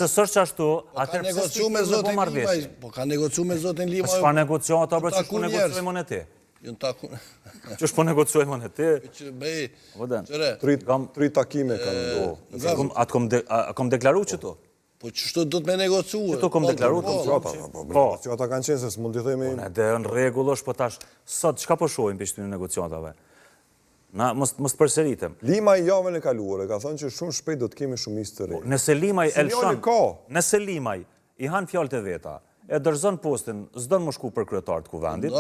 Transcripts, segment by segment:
Sërë që ashtu, atër pëse si të në po marveshje. Po ka negociu me zotin Limaj. Që fa negocion ata, që shpo negociojmë në ti? Që shpo negociojmë në ti? Tri takime kanë do. A kom deklaru që tu? Po qështu do të me negociu? Që tu kom deklaru? Po, që ata kanë qenë se së mund të themi... Dhe në regull është, po tash, sot, qka po shojmë për ishtu një negociatave? Na, mos të përseritem. Limaj javën e kaluare, ka thënë që shumë shpejt do të kemi shumicë të re. Nëse Limaj nëse Limaj i hanë fjallët e veta, e dërzën postin, zdën më shku për kryetar të kuvendit,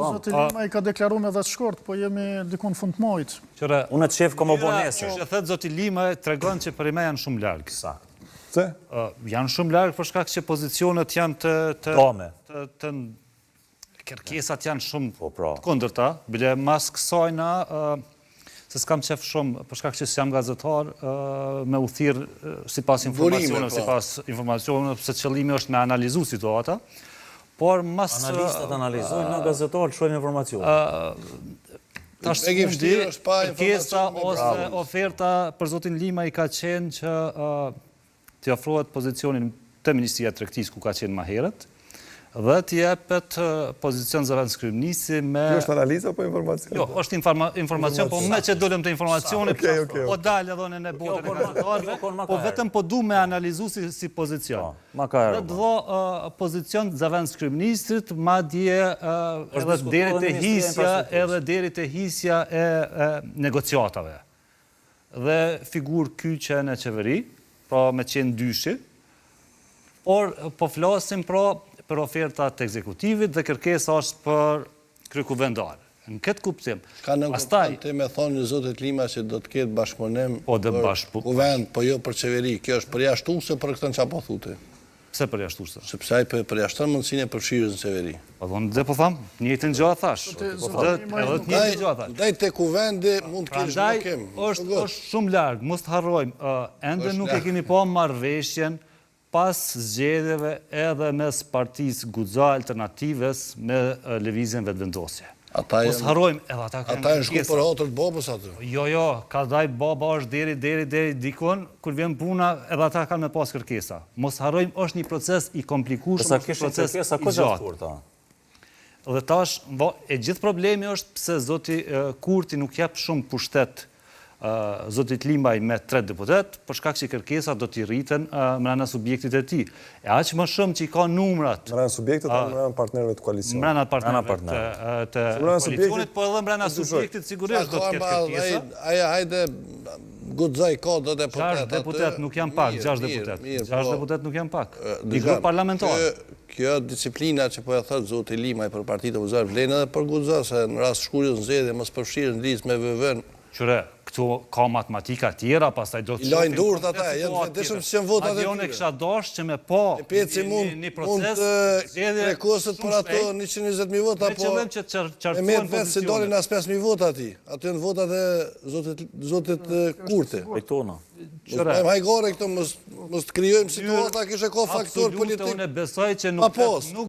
Zoti Limaj ka deklaru me dhe të shkort, po jemi dikun fund të mojt. Unë të shef kom o bonese. Që thëtë Zoti Limaj të regon që për ime janë shumë largë. Se? Janë shumë largë për shkak që pozicionet janë të kërkesat janë shumë të kundërta, bile mas kësajna, se s'kam qef shumë, për shkak që s'jam gazetar, me u thirë si pas informacionet, se qëllimi është me analizu situata, por mas... Analistat analizojnë, në gazetar të shojnë informacionet. Tash mundi, kërkesa ose oferta për Zotin Limaj ka qenë që t'i ofrohet pozicionin të Ministria e Tregtisë ku ka qenë ma herët, dhe t'jepet pozicion zëvend skrimnisi me... Kjo është analiza po informacion? Jo, është informacion, po me që dolem të informacionit, po dalë edhe në botën e gazetarve, po vetëm po du me analizu si pozicion. Dhe dho pozicion zëvend skrimnisit, ma dje edhe deri të hisja e negociatave. Dhe figur kyqe në qeveri, pra me qenë dyshi, por po flasim për ofertat ekzekutivit dhe kërkesa është për kryekuvendarë. Në këtë kuptim. Ka në kuptim të me thonë një zotit Lima që do të ketë bashkëpunim për kuvend, po jo për qeveri. Kjo është përjashtuse për këtën që apo thute? Pse përjashtuse? Sepse ai përjashtën mundësinë e përfshirjes në qeveri. Po thonë dhe po thamë, njëjtën gjë thash. Ndaj te kuvendi mund të kesh blokim. Është shumë larg, mos të harrojmë, ende nuk e kemi pa marrëveshjen pas zgjedhjeve edhe mes partisë Guxa Alternatives me lëvizjen vetëvendosje. Mos harrojmë, edhe ata kanë ata janë shku për hotër bobës aty. Jo, ka daj baba është deri dikon, kur vjen puna, edhe ata kanë me pas kërkesa. Mos harrojmë, është një proces i komplikueshëm, është një proces i gjatë. Dhe tash, e gjithë problemi është pse zoti Kurti nuk jep shumë pushtet Zotit Limaj me 3 deputet, për shkak që kërkesa do t'i rriten mrena subjektit e ti. E aq më shumë që i ka numrat... Mrena subjektit dhe mrena partnerëve të koalicionit. Mrena partnerëve të koalicionit, po edhe mrena subjektit sigurisht do t'ket kërkesa. Hajde, Guxaj ka do deputet. 6 deputet nuk janë pak, 6 deputet. 6 deputet nuk janë pak. Një grup parlamentar. Kjo disiplina që po e thëtë Zoti Limaj për partitë opozitare vlen edhe për Guxa, se në rast shkurjes në zgjedhje mos përfshirën listë me VV-n. Qëre, këtu ka matematika tjera, pastaj do të shofim... I lajnë durët ata, dëshëm që qenë votat e tyre. Adjone kësha dosh që me po një proces... Mund të prekosit për ato 120.000 vota, po... Me metë vetë se dolin as 5.000 vota ati. Aty në votat e Zotit Kurti. Pejtona. Mos hajgore këto, mos të kryojmë situata, kishe ko faktor politik. Absolute, unë besoj që nuk